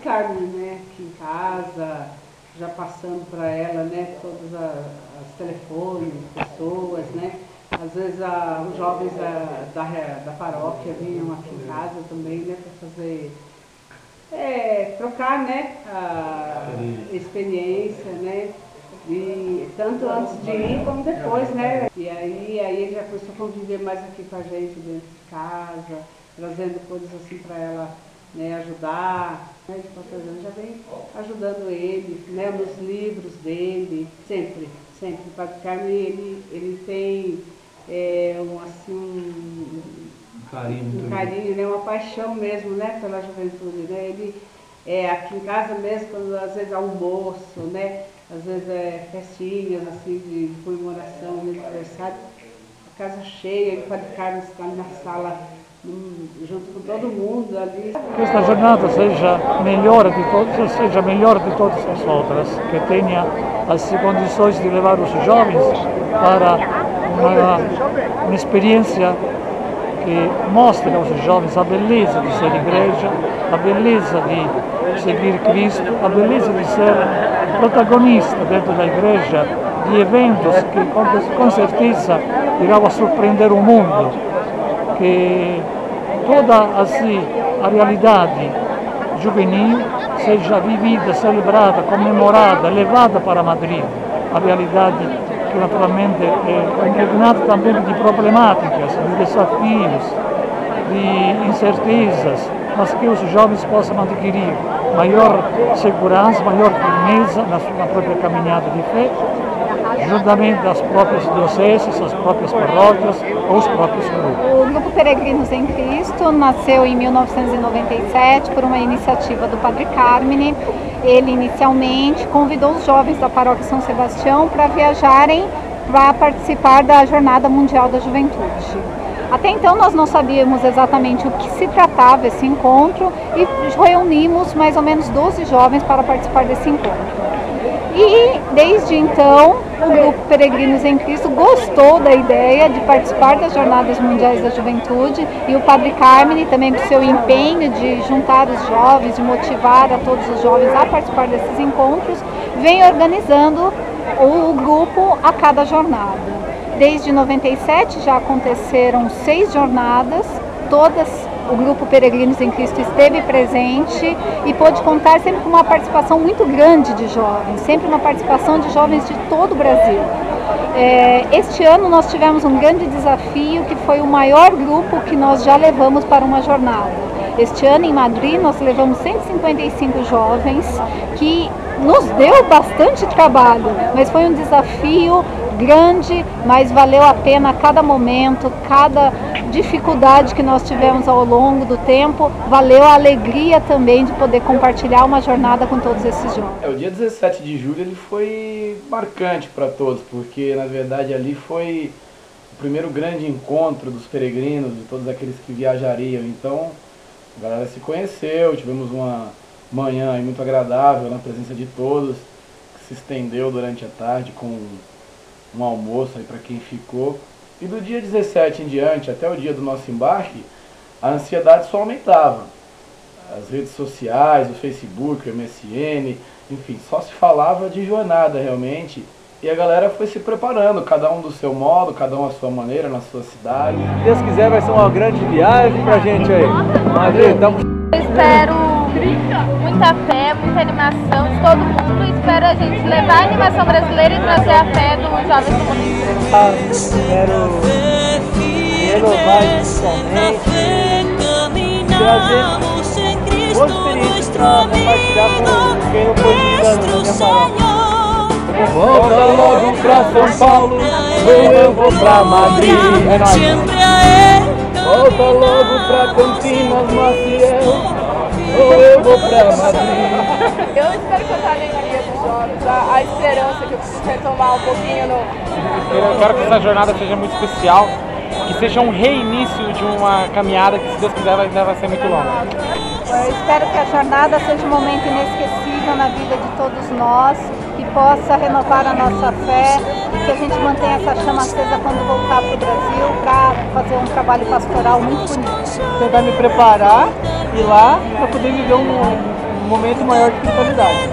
Carmen, né, aqui em casa, já passando para ela, né, todos os telefones, pessoas, né. Às vezes os jovens da paróquia vinham aqui em casa também, né, para fazer, trocar, né, a experiência, né, e tanto antes de ir como depois, né. E aí ele já começou a conviver mais aqui com a gente dentro de casa, trazendo coisas assim para ela, né, ajudar, né, de 4 anos já vem ajudando ele, né, nos livros dele, sempre. O Padre Carmen, ele tem um carinho, né, uma paixão mesmo, né, pela juventude, né, ele aqui em casa mesmo, quando às vezes almoço, né, às vezes festinhas assim de comemoração, de aniversário, a casa cheia, o Padre Carmen está na sala junto com todo mundo ali. Que esta jornada seja melhor de todas as outras, que tenha as condições de levar os jovens para uma experiência que mostre aos jovens a beleza de ser igreja, a beleza de seguir Cristo, a beleza de ser protagonista dentro da igreja de eventos que com certeza irão a surpreender o mundo. Que toda a realidade juvenil seja vivida, celebrada, comemorada, levada para Madrid. A realidade que naturalmente é impregnada também de problemáticas, de desafios, de incertezas, mas que os jovens possam adquirir maior segurança, maior firmeza na sua própria caminhada de fé, juntamente as próprias dioceses, as próprias paróquias ou os próprios grupos. O Grupo Peregrinos em Cristo nasceu em 1997 por uma iniciativa do Padre Carmine. Ele inicialmente convidou os jovens da Paróquia São Sebastião para viajarem para participar da Jornada Mundial da Juventude. Até então nós não sabíamos exatamente o que se tratava esse encontro e reunimos mais ou menos 12 jovens para participar desse encontro. E desde então o Grupo Peregrinos em Cristo gostou da ideia de participar das Jornadas Mundiais da Juventude, e o Padre Carmine também, por seu empenho de juntar os jovens, de motivar a todos os jovens a participar desses encontros, vem organizando o grupo a cada jornada. Desde 97 já aconteceram 6 jornadas, todas o Grupo Peregrinos em Cristo esteve presente e pôde contar sempre com uma participação muito grande de jovens, sempre uma participação de jovens de todo o Brasil. Este ano nós tivemos um grande desafio, que foi o maior grupo que nós já levamos para uma jornada. Este ano em Madrid nós levamos 155 jovens, que nos deu bastante trabalho, mas foi um desafio grande, mas valeu a pena cada momento, cada dificuldade que nós tivemos ao longo do tempo, valeu a alegria também de poder compartilhar uma jornada com todos esses jovens. O dia 17 de julho ele foi marcante para todos, porque na verdade ali foi o primeiro grande encontro dos peregrinos, de todos aqueles que viajariam. Então a galera se conheceu, tivemos uma manhã muito agradável na presença de todos, que se estendeu durante a tarde com um almoço aí para quem ficou. E do dia 17 em diante, até o dia do nosso embarque, a ansiedade só aumentava. As redes sociais, o Facebook, o MSN, enfim, só se falava de jornada realmente. E a galera foi se preparando, cada um do seu modo, cada um à sua maneira, na sua cidade. Se Deus quiser, vai ser uma grande viagem pra gente aí. Madrid, estamos... Eu espero muita fé, muita animação de todo mundo. Espero a gente levar a animação brasileira e trazer a fé dos jovens do mundo inteiro. Espero renovar principalmente, trazer boas experiências para compartilhar com quem não pôde vir na minha paróquia. Volta logo pra São Paulo, ou eu vou pra Madrid. É nóis. Volta logo pra Campinas, Maciel, ou eu vou pra Madrid. Eu espero que eu traga a alegria dos jovens, a esperança que eu preciso retomar um pouquinho no... Eu quero que essa jornada seja muito especial, que seja um reinício de uma caminhada que, se Deus quiser, vai ser muito longa. Eu espero que a jornada seja um momento inesquecível na vida de todos nós, que possa renovar a nossa fé e que a gente mantenha essa chama acesa quando voltar para o Brasil para fazer um trabalho pastoral muito bonito. Tentar me preparar e ir lá para poder viver um momento maior de espiritualidade.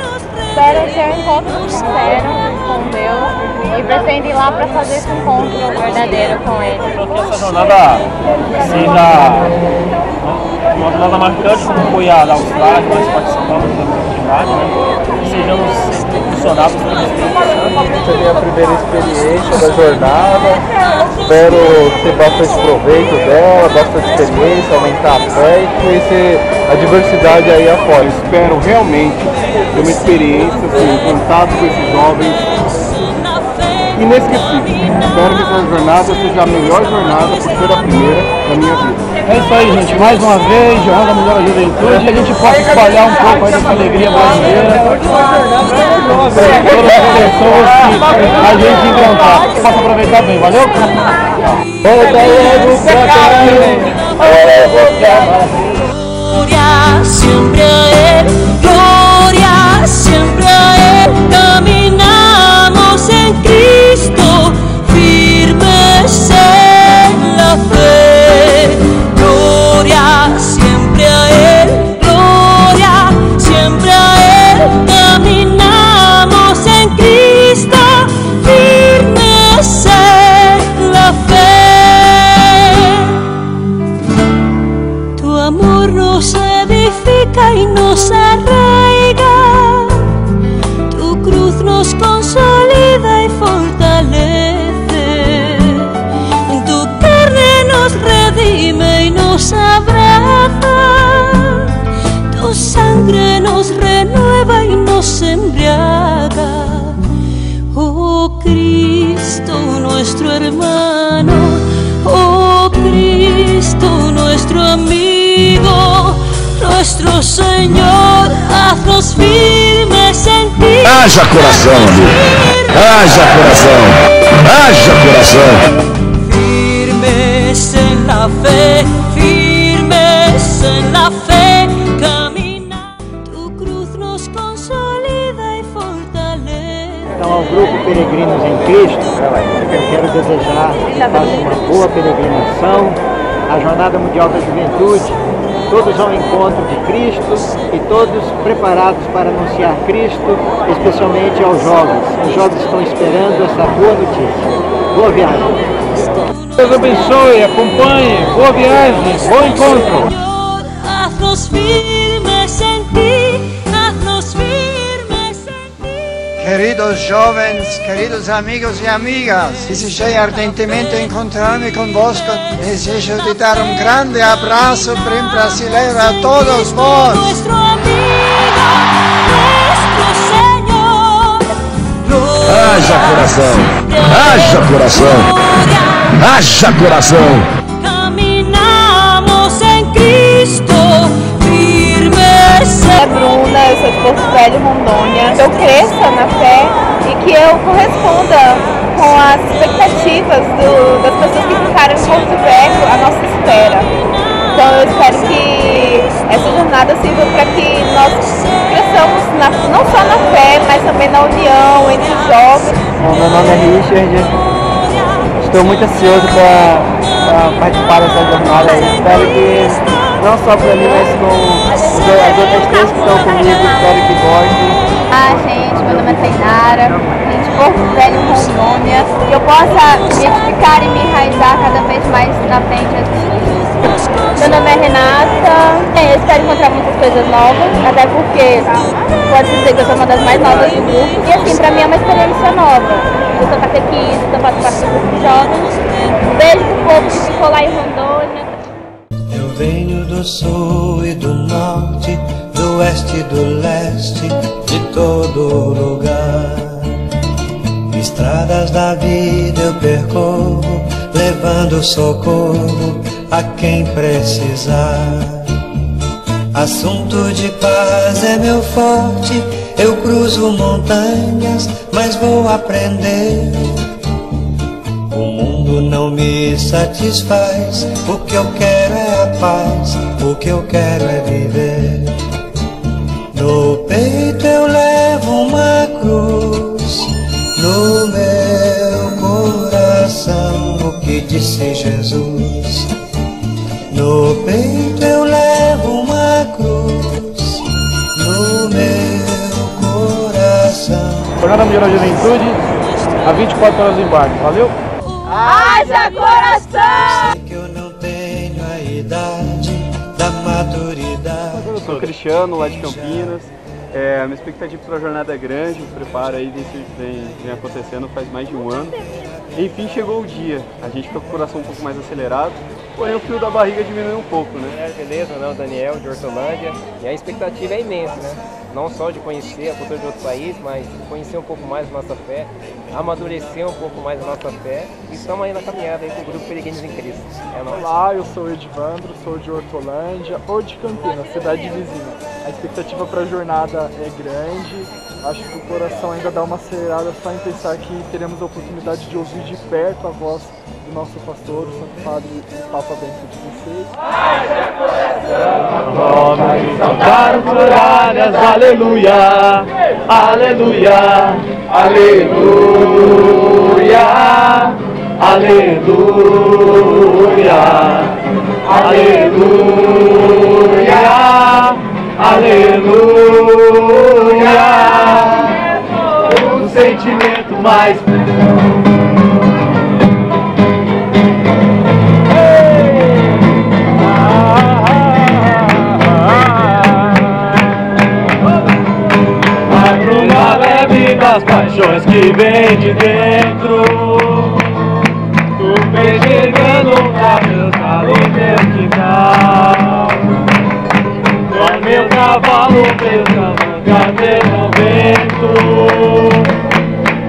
Espero ter um encontro sincero com Deus e pretendo ir lá para fazer esse encontro verdadeiro com Ele. Espero que essa jornada seja uma jornada marcante, como foi a da Austrália, que nós participamos da atividade, né? Sejamos funcionados pelo Espírito Santo. Essa é a minha primeira experiência da jornada. Espero ter bastante proveito dela, bastante experiência, aumentar a fé e conhecer a diversidade aí afora. Eu espero realmente ter uma experiência, assim, um contato com esses jovens inesquecível. Espero que essa jornada seja a melhor jornada, por ser a primeira da minha vida. É isso aí, gente. Mais uma vez, Jornada Mundial da Juventude, que a gente possa espalhar um pouco aí dessa alegria brasileira para todas as pessoas que a gente encontrar. Possa aproveitar bem. Valeu? Gloria siempre a Él, gloria siempre a Él. Caminamos en Cristo, firmes en la fe. Gloria siempre a Él, gloria siempre a Él. Caminamos en Cristo, firmes en la fe. Tu amor nos edifica y nos arraiga, tu cruz nos consolida y fortalece, tu carne nos redime y nos abraza, tu sangre nos renueva y nos embriaga. Oh Cristo nuestro hermano, oh Cristo nuestro amigo, nuestro Señor, haznos firmes en ti. Haja coração, amigo. Haja coração. Haja coração. Firmes en la fe, firmes en la fe. Camina, tu cruz nos consolida y fortalece. Então, ao grupo Peregrinos em Cristo, eu quero desejar que faça uma boa peregrinação, a Jornada Mundial da Juventude, todos ao encontro de Cristo e todos preparados para anunciar Cristo, especialmente aos jovens. Os jovens estão esperando essa boa notícia. Boa viagem. Deus abençoe, acompanhe, boa viagem, bom encontro. Haznos firmes en ti, haznos firmes en ti. Queridos jovens, queridos amigos e amigas, desejei ardentemente encontrar-me convosco. Desejo de dar grande abraço bem brasileiro a todos vós. Nuestro amigo, nuestro Señor. Haja coração. Haja coração. Haja coração. Caminamos en Cristo, firmes. É Bruna, eu sou de Porto Velho, Rondônia. Eu cresça na fé e que eu corresponda com as expectativas das pessoas que ficaram em Porto Velho à nossa espera. Então eu espero que essa jornada sirva para que nós cresçamos não só na fé, mas também na união entre os jovens. Bom, meu nome é Richard, estou muito ansioso para participar dessa jornada aí. Espero que, não só para mim, mas com as outras três que estão comigo, espero que gostem. Gente, meu nome é Tainara, vim de Porto Velho, Rondônia, que eu possa me edificar e me enraizar cada vez mais na frente de Jesus. Meu nome é Renata, eu espero encontrar muitas coisas novas, até porque pode dizer que eu sou uma das mais novas do grupo, e assim, pra mim é uma experiência nova. Eu sou catequista, eu faço parte do grupo de jovens, beijo pro povo que ficou lá em Rondônia. Eu venho do sul e do norte, do oeste e do leste, de todo lugar. Estradas da vida eu percorro, levando socorro a quem precisar. Assunto de paz é meu forte, eu cruzo montanhas, mas vou aprender. O mundo não me satisfaz, o que eu quero é a paz, o que eu quero é viver. No peito eu levo uma cruz, no meu coração o que disse Jesus. No peito eu levo uma cruz, no Jornada Mundial da Juventude, a 24 horas do embarque. Valeu? Haja coração! Sei que eu não tenho a idade da maturidade. Eu sou Cristiano, lá de Campinas. A minha expectativa para a jornada é grande, o preparo aí vem acontecendo faz mais de um ano. Enfim, chegou o dia. A gente fica com o coração um pouco mais acelerado, porém o frio da barriga diminui um pouco, né? Beleza, não, Daniel, de Hortolândia. E a expectativa é imensa, né? Não só de conhecer a cultura de outro país, mas conhecer um pouco mais a nossa fé, amadurecer um pouco mais a nossa fé. E estamos aí na caminhada aí com o Grupo Peregrinos em Cristo. É nóis. Olá, eu sou o Edvandro, sou de Hortolândia ou de Campinas, cidade vizinha. A expectativa para a jornada é grande. Acho que o coração ainda dá uma acelerada só em pensar que teremos a oportunidade de ouvir de perto a voz do nosso pastor, o Santo Padre e Papa Bento XVI. Cantaram muralhas, aleluia, aleluia, aleluia, aleluia, aleluia, aleluia. O sentimento mais das paixões que vem de dentro. Tu vem chegando pra meu calo, meu quintal. Com meu cavalo, meu cavalgado no vento.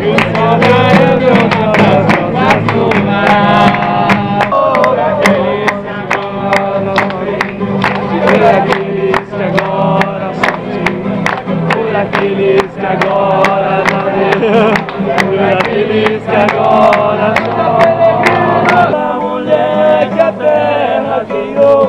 E o sol ganhando meu coração no mar. Por aqueles que agora por aqueles que agora por aqueles que agora a mulher que a terra criou,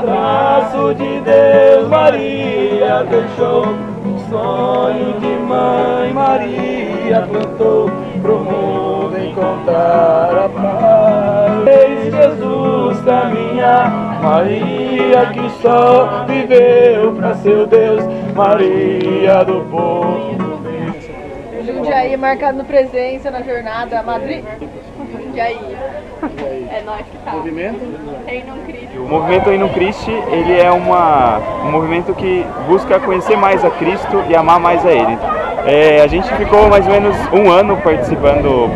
braço de Deus, Maria deixou um sonho que Mãe Maria plantou pro mundo encontrar a paz. Eis Jesus caminhar, Maria que só viveu pra seu Deus, Maria do povo. Jundiaí marcando presença na jornada Madrid. Jundiaí. É nós que tá. Movimento? Reino Cristo. O movimento Reino Cristo, ele é um movimento que busca conhecer mais a Cristo e amar mais a Ele. A gente ficou mais ou menos um ano participando,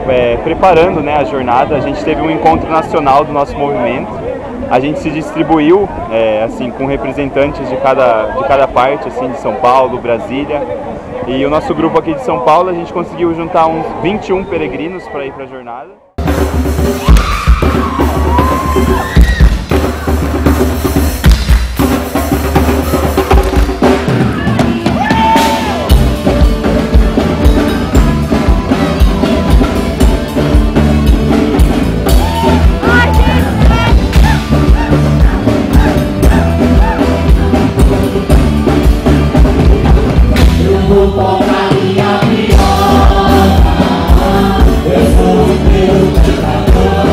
preparando, né, a jornada. A gente teve um encontro nacional do nosso movimento. A gente se distribuiu assim, com representantes de cada parte, assim, de São Paulo, Brasília. E o nosso grupo aqui de São Paulo, a gente conseguiu juntar uns 21 peregrinos para ir para a jornada. Eu sou o teu pecador.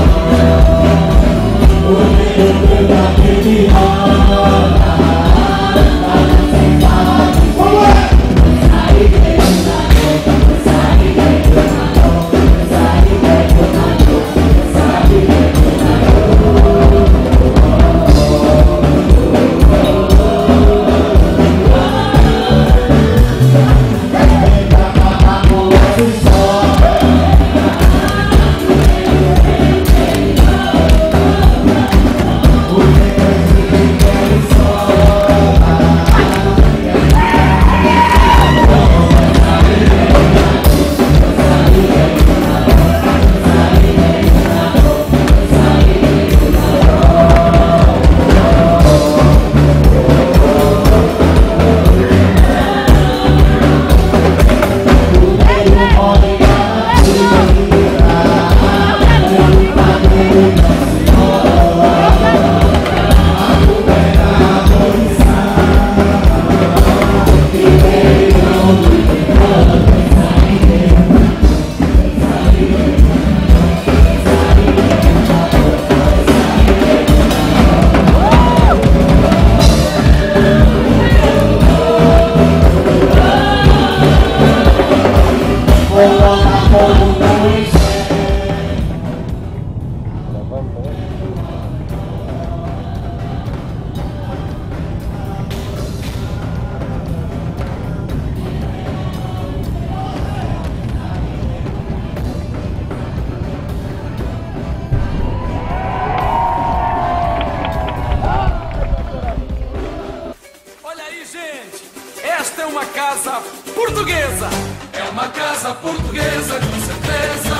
portuguesa. É uma casa portuguesa, com certeza.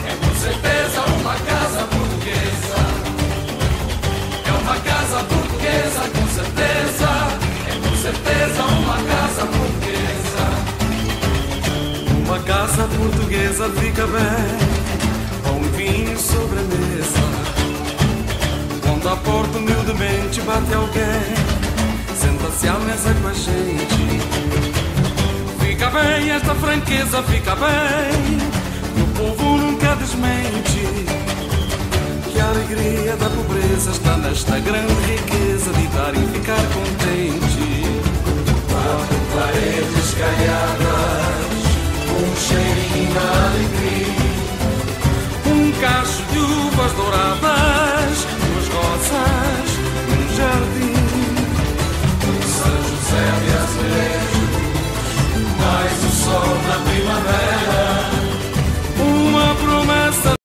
É com certeza uma casa portuguesa. É uma casa portuguesa, com certeza. É com certeza uma casa portuguesa. Uma casa portuguesa fica bem, com um vinho sobre a mesa. Quando à porta humildemente bate alguém, senta-se à mesa com a gente. Fica bem esta franqueza, fica bem, que o povo nunca desmente. Que a alegria da pobreza está nesta grande riqueza de dar e ficar contente.